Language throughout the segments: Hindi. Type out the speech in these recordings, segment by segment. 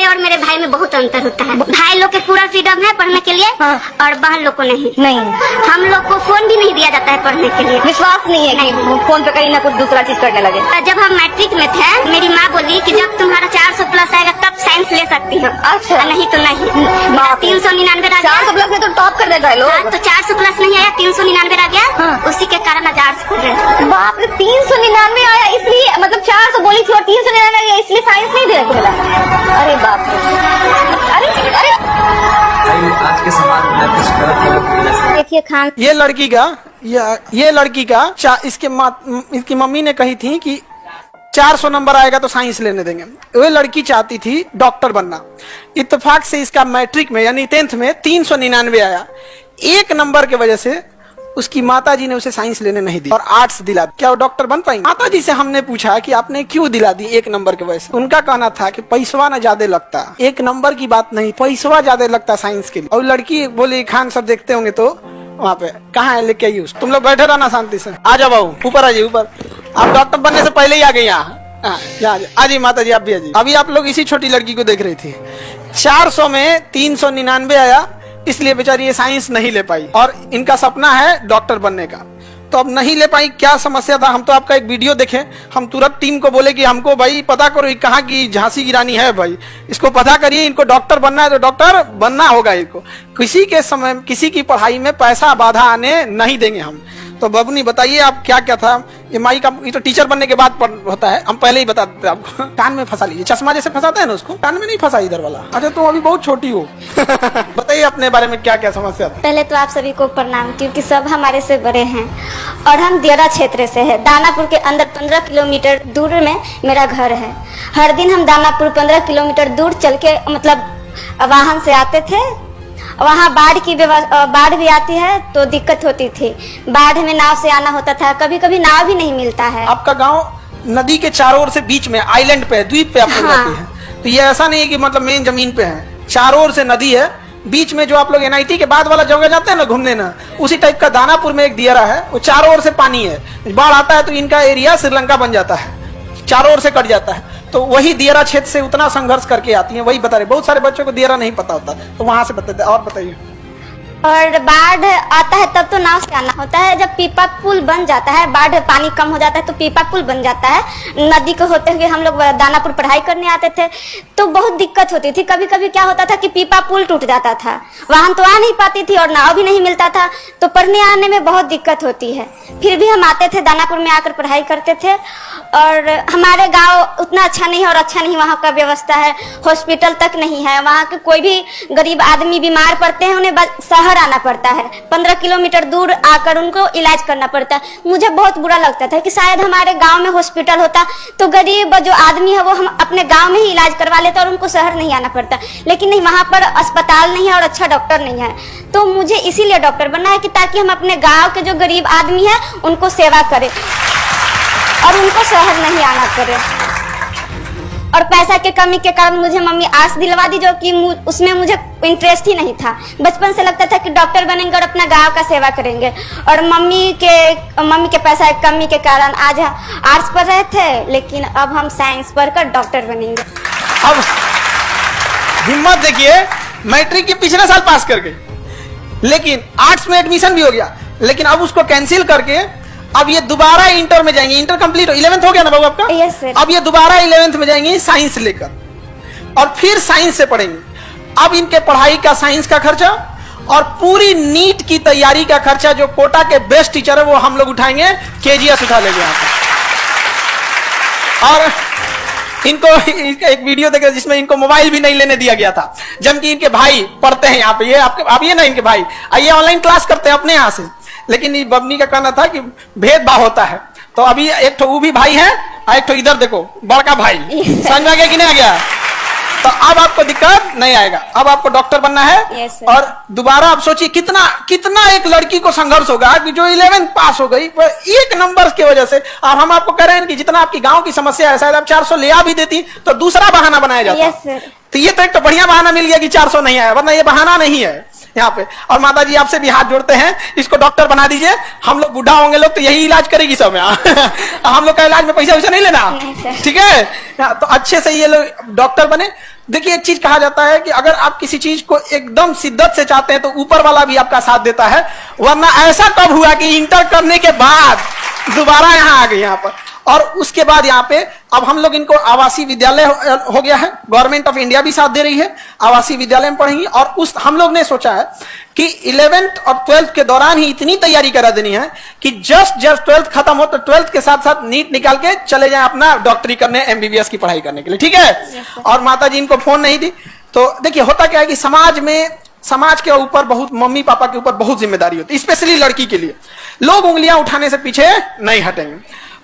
मेरे और मेरे भाई में बहुत अंतर होता है। भाई लोग के पूरा फ्रीडम है पढ़ने के लिए और बहन लोग को नहीं। हम लोग को फोन भी नहीं दिया जाता है पढ़ने के लिए। विश्वास नहीं है कि फोन पे कहीं ना कुछ दूसरा चीज करने लगे। जब हम मैट्रिक में थे मेरी माँ बोली कि जब तुम्हारा 400 प्लस आएगा तब साइंस ले सकती हो। अच्छा। नहीं तो नहीं। 399 आ गया। 400 प्लस में तो टॉप कर देगा लोग। तो 400 प्लस नहीं आया, 399 आ गया। उसी के कारण आज आर्ट्स पढ़ रहे। बाप रे, 399 आया इसलिए, मतलब 400 बोली थी और 399 आया इसलिए साइंस नहीं दे रहे थे। अरे बाप रे, अरे आज के समाज में कुछ गलत देखिए खान, ये लड़की का इसकी मम्मी ने कही थी कि 400 नंबर आएगा तो साइंस लेने देंगे। वो लड़की चाहती थी डॉक्टर बनना। इत्तेफाक से इसका मैट्रिक में यानी 10th में 399 आया। एक नंबर की वजह से उसकी माताजी ने उसे साइंस लेने नहीं दी और आर्ट्स दिला। क्या वो डॉक्टर बन पाएंगे? माताजी से हमने पूछा कि आपने क्यों दिला दी एक नंबर की वजह से। उनका कहना था कि पैसवा ना ज्यादा लगता, एक नंबर की बात नहीं, पैसवा ज्यादा लगता साइंस के लिए। और लड़की बोली खान सर देखते होंगे तो वहाँ पे कहाँ है, लेके आइए। तुम लोग बैठे रहना शांति से। आ जाओ बाबू, ऊपर आ जाइए ऊपर। आप डॉक्टर बनने से पहले ही आ गए यहाँ। आ जाइए माता जी, आप भी आ जाइए। अभी आप लोग इसी छोटी लड़की को देख रही थी। 400 में 399 आया, इसलिए बेचारी ये साइंस नहीं ले पाई और इनका सपना है डॉक्टर बनने का। तो अब नहीं ले पाई, क्या समस्या था? हम तो आपका एक वीडियो देखे, हम तुरंत टीम को बोले कि हमको भाई पता करो कहाँ की झांसी की रानी है भाई, इसको पता करिए, इनको डॉक्टर बनना है तो डॉक्टर बनना होगा इनको। किसी के समय किसी की पढ़ाई में पैसा बाधा आने नहीं देंगे हम। तो बबनी बताइए आप क्या क्या था? ये माई का ये तो टीचर बनने के बाद होता है, हम पहले ही बता देते आपको। कान में फंसा लीजिए, चश्मा जैसे फंसाते हैं ना उसको, कान में नहीं फंसा इधर वाला। अच्छा तुम अभी बहुत छोटी हो। बताइए अपने बारे में क्या क्या समस्या था? पहले तो आप सभी को प्रणाम, क्योंकि सब हमारे से बड़े हैं और हम दियरा क्षेत्र से है। दानापुर के अंदर 15 किलोमीटर दूर में मेरा घर है। हर दिन हम दानापुर 15 किलोमीटर दूर चल के मतलब वाहन से आते थे। वहाँ बाढ़ भी आती है तो दिक्कत होती थी। बाढ़ में नाव से आना होता था, कभी कभी नाव भी नहीं मिलता है। आपका गांव नदी के चारों ओर से बीच में आइलैंड पे है, द्वीप पे आप लोग रहते हैं। तो ये ऐसा नहीं है कि मतलब मेन जमीन पे है, चारों ओर से नदी है। बीच में जो आप लोग NIT के बाद वाला जगह जाते हैं ना घूमने ना, उसी टाइप का दानापुर में एक दियरा है, वो चारों ओर से पानी है। बाढ़ आता है तो इनका एरिया श्रीलंका बन जाता है, चारों ओर से कट जाता है। तो वही दियरा क्षेत्र से उतना संघर्ष करके आती हैं, वही बता रहे। बहुत सारे बच्चों को दियरा नहीं पता होता, तो वहां से बताते। और बताइए। और बाढ़ आता है तब तो नाव से आना होता है। जब पीपा पुल बन जाता है, बाढ़ पानी कम हो जाता है तो पीपा पुल बन जाता है। नदी को होते हुए हम लोग दानापुर पढ़ाई करने आते थे तो बहुत दिक्कत होती थी। कभी कभी क्या होता था कि पीपा पुल टूट जाता था, वाहन तो आ नहीं पाती थी और नाव भी नहीं मिलता था, तो पढ़ने आने में बहुत दिक्कत होती है। फिर भी हम आते थे, दानापुर में आकर पढ़ाई करते थे। और हमारे गाँव उतना अच्छा नहीं है और अच्छा नहीं वहाँ का व्यवस्था है, हॉस्पिटल तक नहीं है। वहाँ के कोई भी गरीब आदमी बीमार पड़ते हैं, उन्हें शहर आना पड़ता है, 15 किलोमीटर दूर आकर उनको इलाज करना पड़ता है। मुझे बहुत बुरा लगता था कि शायद हमारे गांव में हॉस्पिटल होता तो गरीब जो आदमी है वो हम अपने गांव में ही इलाज करवा लेते और उनको शहर नहीं आना पड़ता। लेकिन नहीं, वहां पर अस्पताल नहीं है और अच्छा डॉक्टर नहीं है। तो मुझे इसीलिए डॉक्टर बनना है कि ताकि हम अपने गाँव के जो गरीब आदमी है उनको सेवा करें और उनको शहर नहीं आना पड़े। और पैसा के कमी के कारण मुझे मम्मी आर्ट्स दिलवा दी, जो कि उसमें मुझे इंटरेस्ट ही नहीं था। बचपन से लगता था कि डॉक्टर बनेंगे और अपना गांव का सेवा करेंगे। और मम्मी के पैसा की कमी के कारण आज आर्ट्स पढ़ रहे थे, लेकिन अब हम साइंस पढ़कर डॉक्टर बनेंगे। अब हिम्मत देखिए, मैट्रिक के पिछले साल पास कर गई, लेकिन आर्ट्स में एडमिशन भी हो गया, लेकिन अब उसको कैंसिल करके अब ये दोबारा इंटर में जाएंगे। इंटर कंप्लीट 11th हो गया ना बाबू आपका? Yes sir. अब ये दोबारा 11th में जाएंगे साइंस लेकर और फिर साइंस से पढ़ेंगे। अब इनके पढ़ाई का, साइंस का खर्चा और पूरी नीट की तैयारी का खर्चा जो कोटा के बेस्ट टीचर है वो हम लोग उठाएंगे, KGS उठा लेंगे यहाँ पर। और इनको एक वीडियो देखे जिसमें इनको मोबाइल भी नहीं लेने दिया गया था, जबकि इनके भाई पढ़ते हैं यहाँ पे। ये आपके ना इनके भाई ये ऑनलाइन क्लास करते हैं अपने यहाँ से। लेकिन बबनी का कहना था कि भेदभाव होता है। तो अभी एक तो वो भी भाई है और एक तो इधर देखो बड़का भाई, समझ में आ गया कि नहीं आ गया? तो अब आपको दिक्कत नहीं आएगा, अब आपको डॉक्टर बनना है। और दोबारा आप सोचिए कितना एक लड़की को संघर्ष होगा कि जो 11th पास हो गई एक नंबर की वजह से। और हम आपको कह रहे हैं कि जितना आपकी गांव की समस्या है, शायद आप 400 ले आ भी देती तो दूसरा बहाना बनाया जाता। तो ये तो एक तो बढ़िया बहाना मिल गया कि 400 नहीं आया, वरना ये बहाना नहीं है यहाँ पे। और माता जी आपसे भी हाथ जोड़ते हैं, इसको डॉक्टर बना दीजिए। हम लोग बूढ़ा होंगे लोग तो यही इलाज करेगी सब यहाँ। हम लोग का इलाज में पैसा वैसा नहीं लेना, ठीक है। तो अच्छे से ये लोग डॉक्टर बने। देखिए एक चीज कहा जाता है कि अगर आप किसी चीज को एकदम शिद्दत से चाहते हैं तो ऊपर वाला भी आपका साथ देता है। वरना ऐसा कब हुआ कि इंटर करने के बाद दोबारा यहाँ आ गए यहाँ पर, और उसके बाद यहाँ पे अब हम लोग इनको आवासीय विद्यालय हो गया है, गवर्नमेंट ऑफ इंडिया भी साथ दे रही है, आवासीय विद्यालय में पढ़ेंगी। और उस हम लोग ने सोचा है कि 11th और 12th के दौरान ही इतनी तैयारी करा देनी है कि जस्ट 12th खत्म हो तो 12th के साथ साथ नीट निकाल के चले जाए अपना डॉक्टरी करने, एमबीबीएस की पढ़ाई करने के लिए, ठीक है। और माता जी इनको फोन नहीं दी। तो देखिए होता क्या है कि समाज के ऊपर बहुत, मम्मी पापा के ऊपर बहुत जिम्मेदारी होती है, स्पेशली लड़की के लिए। लोग उंगलियां उठाने से पीछे नहीं हटेंगे।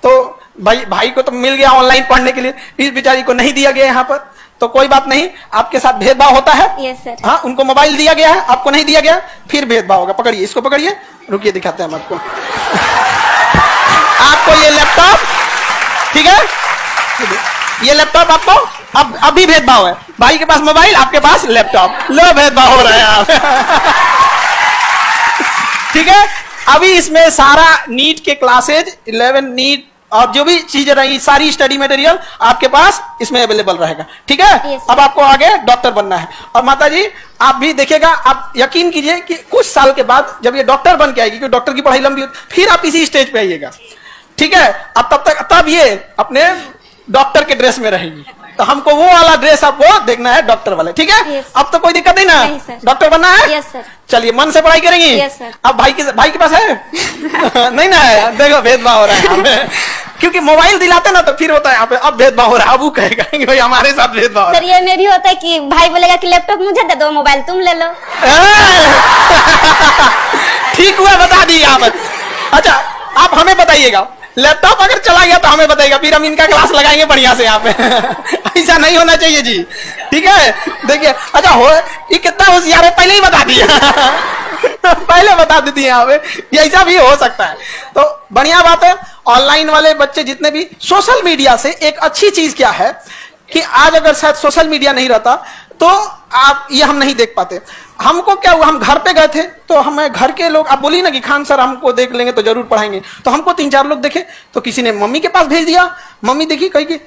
तो भाई को तो मिल गया ऑनलाइन पढ़ने के लिए, इस बेचारी को नहीं दिया गया यहाँ पर, तो कोई बात नहीं, आपके साथ भेदभाव होता है। Yes sir. हाँ, उनको मोबाइल दिया गया है, आपको नहीं दिया गया, फिर भेदभाव होगा। पकड़िए, इसको पकड़िए, रुकिए दिखाते हैं हम आपको। आपको ये लैपटॉप, ठीक है, ये लैपटॉप आपको अब अभी भेदभाव है। भाई के पास मोबाइल, आपके पास लैपटॉप, लो भेदभाव हो रहा है आप। ठीक है। अभी इसमें सारा नीट के क्लासेज, 11 नीट और जो भी चीजें रहेंगी, सारी स्टडी मटेरियल आपके पास इसमें अवेलेबल रहेगा, ठीक है। yes, अब आपको आगे डॉक्टर बनना है। और माता जी आप भी देखिएगा, आप यकीन कीजिए कि कुछ साल के बाद जब ये डॉक्टर बन के आएगी, क्योंकि डॉक्टर की पढ़ाई लंबी होती, फिर आप इसी स्टेज पे आइएगा, ठीक है। अब तब ये अपने डॉक्टर के ड्रेस में रहेगी। तो हमको वो वाला ड्रेस आपको देखना है, डॉक्टर वाले, ठीक है। yes, अब तो कोई दिक्कत नहीं ना, डॉक्टर बनना है। yes, sir. चलिए मन से पढ़ाई करेंगी। yes, sir. अब भाई के पास है नहीं ना है, देखो भेदभाव हो रहा है यहाँ पे। क्योंकि मोबाइल दिलाते ना तो फिर होता है यहाँ पे, अब भेदभाव हो रहा है, अब वो कहेगा कि भाई हमारे साथ भेदभाव हो रहा सर ये में भी होता है कि भाई बोलेगा कि लैपटॉप मुझे दे दो, मोबाइल तुम ले लो। ठीक हुआ, बता दी आप। अच्छा आप हमें बताइएगा, लैपटॉप अगर चला गया तो हमें बताइएगा, फिर हम इनका क्लास लगाएंगे बढ़िया से यहाँ पे। ऐसा नहीं होना चाहिए जी, ठीक है। देखिए अच्छा हो, ये कितना होशियार है, पहले ही बता दिया। पहले बता देती है यहाँ पे, ये ऐसा भी हो सकता है। तो बढ़िया बात है। ऑनलाइन वाले बच्चे जितने भी, सोशल मीडिया से एक अच्छी चीज क्या है कि आज अगर शायद सोशल मीडिया नहीं रहता तो आप ये हम नहीं देख पाते। हमको क्या हुआ, हम घर पे गए थे तो हमें घर के लोग, आप बोली ना कि खान सर हमको देख लेंगे तो जरूर पढ़ाएंगे, तो हमको 3-4 लोग देखे, तो किसी ने मम्मी के पास भेज दिया, मम्मी देखी कही कि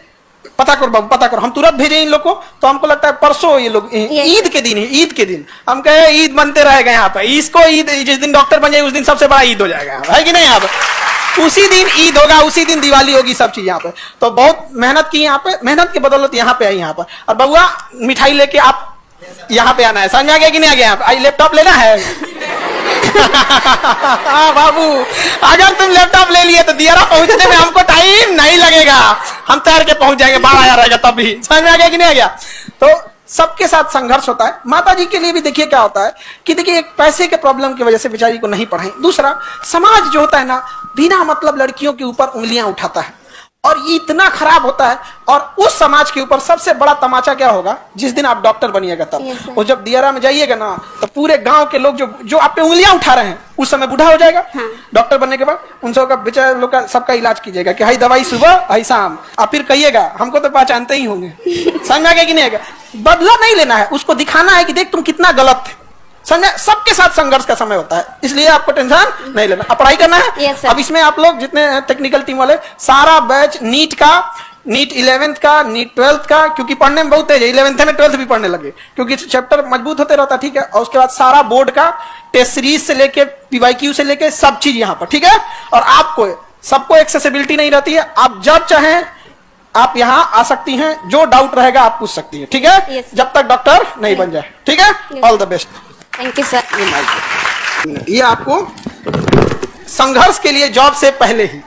पता करो बाबू पता करो, हम तुरंत भेजे इन लोग को। तो हमको लगता है परसों ये लोग ईद के दिन ही, ईद के दिन हम कहे ईद बनते रहेगा यहाँ पे, इसको ईद जिस दिन डॉक्टर बन जाए उस दिन सबसे बड़ा ईद हो जाएगा, है कि नहीं। यहाँ पे उसी दिन ईद होगा, उसी दिन दिवाली होगी, सब चीज यहाँ पे। तो बहुत मेहनत की यहाँ पे, मेहनत की बदौलत यहाँ पे आई यहाँ पर। और बउआ मिठाई लेके आप यहाँ पे आना है, समझ आ गया कि नहीं आ गया। आई लैपटॉप लेना है। हाँ बाबू, अगर तुम लैपटॉप ले लिए तो दियारा पहुंचने में हमको टाइम नहीं लगेगा, हम तैर के पहुंच जाएंगे, 12 रहेगा तब भी। समझ में आ गया कि नहीं आ गया। तो सबके साथ संघर्ष होता है। माता जी के लिए भी देखिए क्या होता है कि देखिए एक पैसे के प्रॉब्लम की वजह से बेचारी को नहीं पढ़ाई। दूसरा, समाज जो होता है ना, बिना मतलब लड़कियों के ऊपर उंगलियां उठाता है और ये इतना खराब होता है। और उस समाज के ऊपर सबसे बड़ा तमाचा क्या होगा, जिस दिन आप डॉक्टर बनिएगा तब। और जब दियारा में जाइएगा ना तो पूरे गांव के लोग जो आप पे उंगलियां उठा रहे हैं, उस समय बूढ़ा हो जाएगा। डॉक्टर बनने के बाद उन सबका बेचारे लोग का सबका इलाज कीजिएगा कि हाई दवाई सुबह हाई शाम। आप फिर कहिएगा हमको तो पहचानते ही होंगे। समझ आ गया कि नहीं आएगा। बदला नहीं लेना है, उसको दिखाना है कि देख तुम कितना गलत थे। समझे, सबके साथ संघर्ष का समय होता है, इसलिए आपको टेंशन नहीं लेना। अब पढ़ाई करना है। yes, अब इसमें आप लोग जितने टेक्निकल टीम वाले, सारा बैच नीट का, नीट 11th का, नीट 12th का, क्योंकि पढ़ने में बहुत तेज है, 11th में 12th भी पढ़ने लगे क्योंकि चैप्टर मजबूत होते रहता, ठीक है। और उसके बाद सारा बोर्ड का टेस्ट सीरीज से लेके PYQ से लेके सब चीज यहाँ पर, ठीक है। और आपको सबको एक्सेसिबिलिटी नहीं रहती है, आप जब चाहें आप यहाँ आ सकती हैं, जो डाउट रहेगा आप पूछ सकती हैं, ठीक है। yes, जब तक डॉक्टर नहीं बन जाए, ठीक है। All the best. Thank you sir. ये आपको संघर्ष के लिए जॉब से पहले ही,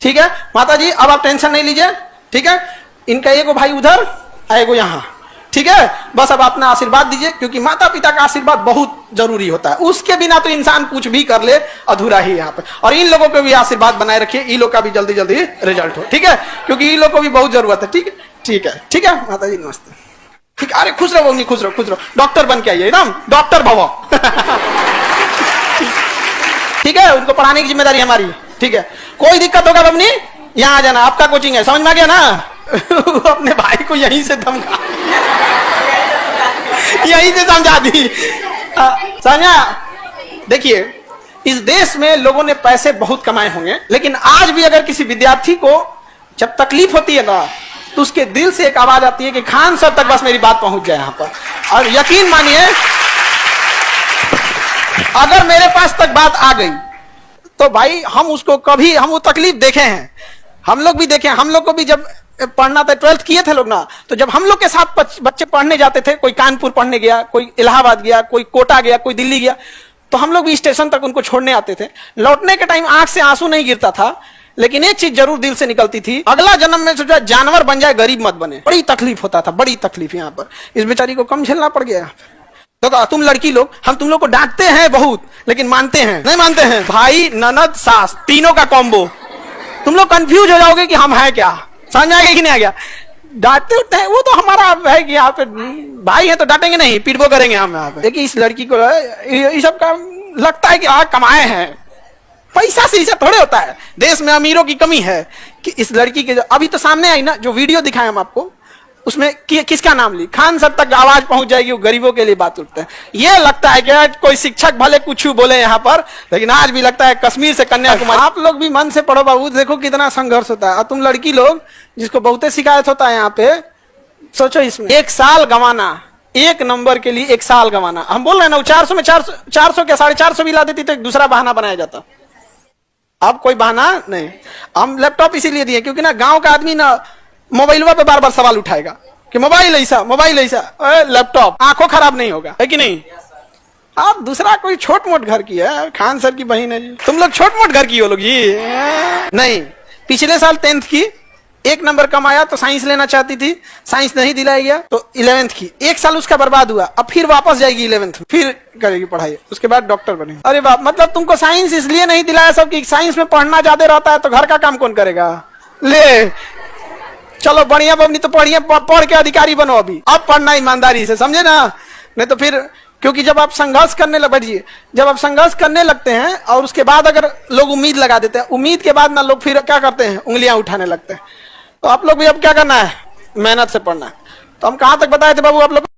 ठीक है। माता जी अब आप टेंशन नहीं लीजिए, ठीक है। इनका एगो भाई उधर, एगो यहाँ, ठीक है। बस अब अपना आशीर्वाद दीजिए, क्योंकि माता पिता का आशीर्वाद बहुत जरूरी होता है। उसके बिना तो इंसान कुछ भी कर ले अधूरा ही यहाँ पे। और इन लोगों को भी आशीर्वाद बनाए रखिए, इन लोग का भी जल्दी जल्दी रिजल्ट हो, ठीक है, क्योंकि इन लोग को भी बहुत जरूरत है, ठीक है। ठीक है, ठीक है माता जी नमस्ते। ठीक, अरे खुश रहो बबनी, खुश रहो, खुश रहो। डॉक्टर बन के आइए एकदम, डॉक्टर भवो। ठीक है, उनको पढ़ाने की जिम्मेदारी हमारी है, ठीक है। कोई दिक्कत होगा बबनी यहाँ आ जाना, आपका कोचिंग है, समझ में आ गया ना। अपने भाई को यहीं से धमका, यहीं से समझा दी। समझा? देखिए, इस देश में लोगों ने पैसे बहुत कमाए होंगे, लेकिन आज भी अगर किसी विद्यार्थी को जब तकलीफ होती है ना, तो उसके दिल से एक आवाज आती है कि खान सर तक बस मेरी बात पहुंच जाए यहाँ पर। और यकीन मानिए, अगर मेरे पास तक बात आ गई तो भाई हम उसको कभी, हम वो तकलीफ देखे हैं, हम लोग भी देखे हैं। हम लोग को भी जब पढ़ना था, 12th किए थे लोग ना, तो जब हम लोग के साथ बच्चे पढ़ने जाते थे, कोई कानपुर पढ़ने गया, कोई इलाहाबाद गया, कोई कोटा गया, कोई दिल्ली गया, तो हम लोग भी स्टेशन तक उनको छोड़ने आते थे। लौटने के टाइम आंख से आंसू नहीं गिरता था, लेकिन एक चीज जरूर दिल से निकलती थी, अगला जन्म में सोचा जानवर बन जाए, गरीब मत बने। बड़ी तकलीफ होता था, बड़ी तकलीफ। यहाँ पर इस बेचारी को कम झेलना पड़ गया। तो तुम लड़की लोग, हम तुम लोग को डांटते हैं बहुत, लेकिन मानते हैं नहीं मानते हैं? भाई, ननद, सास, तीनों का कॉम्बो। तुम लोग कंफ्यूज हो जाओगे कि हम हैं क्या, समझ में आ गया कि नहीं आ गया? डांटते उठते हैं, वो तो हमारा है कि यहाँ पे भाई है तो डांटेंगे नहीं, पीटबो करेंगे हम यहाँ पे। देखिए, इस लड़की को ये सब का लगता है कि कमाए हैं, पैसा से इसे थोड़े होता है। देश में अमीरों की कमी है कि इस लड़की के अभी तो सामने आई ना जो वीडियो दिखाए हम आपको, उसमें किसका नाम ली, खान सर तक आवाज पहुंच जाएगी, वो गरीबों के लिए बात उठते हैं। ये लगता है कि कोई शिक्षक भले कुछ बोले यहाँ पर, लेकिन आज भी लगता है कश्मीर से कन्याकुमारी। आप लोग भी मन से पढ़ो बाबू, देखो कितना संघर्ष होता है। और तुम लड़की लोग जिसको बहुते शिकायत होता है यहाँ पे, सोचो इसमें 1 साल गंवाना, 1 नंबर के लिए 1 साल गंवाना। हम बोल रहे हैं ना, 400 में 400 क्या 450 भी ला देती तो एक दूसरा बहाना बनाया जाता। अब कोई बहाना नहीं। हम लैपटॉप इसीलिए दिए क्योंकि ना गांव का आदमी ना मोबाइलवा पे बार बार सवाल उठाएगा कि मोबाइल ऐसा, मोबाइल ऐसा, लैपटॉप, आंखों खराब नहीं होगा, है कि नहीं? आप दूसरा कोई छोट मोट घर की है, खान सर की बहन है जी, तुम लोग छोट मोट घर की हो लोग जी। नहीं, पिछले साल 10th की 1 नंबर कम आया तो साइंस लेना चाहती थी, साइंस नहीं दिलाया गया तो 11th की 1 साल उसका बर्बाद हुआ। अब फिर वापस जाएगी 11th में, फिर करेगी पढ़ाई, उसके बाद डॉक्टर बने। अरे बाप, मतलब तुमको साइंस इसलिए नहीं दिलाया सब कि साइंस में पढ़ना ज्यादा रहता है तो घर का काम कौन करेगा? ले चलो बढ़िया बबनी, तो बढ़िया पढ़ के अधिकारी बनो। अभी अब पढ़ना ईमानदारी से, समझे ना? नहीं तो फिर, क्योंकि जब आप संघर्ष करने बैठिए, जब आप संघर्ष करने लगते हैं और उसके बाद अगर लोग उम्मीद लगा देते हैं, उम्मीद के बाद ना लोग फिर क्या करते हैं, उंगलियां उठाने लगते हैं। तो आप लोग भी अब क्या करना है, मेहनत से पढ़ना है। तो हम कहां तक बताए थे बाबू आप लोग?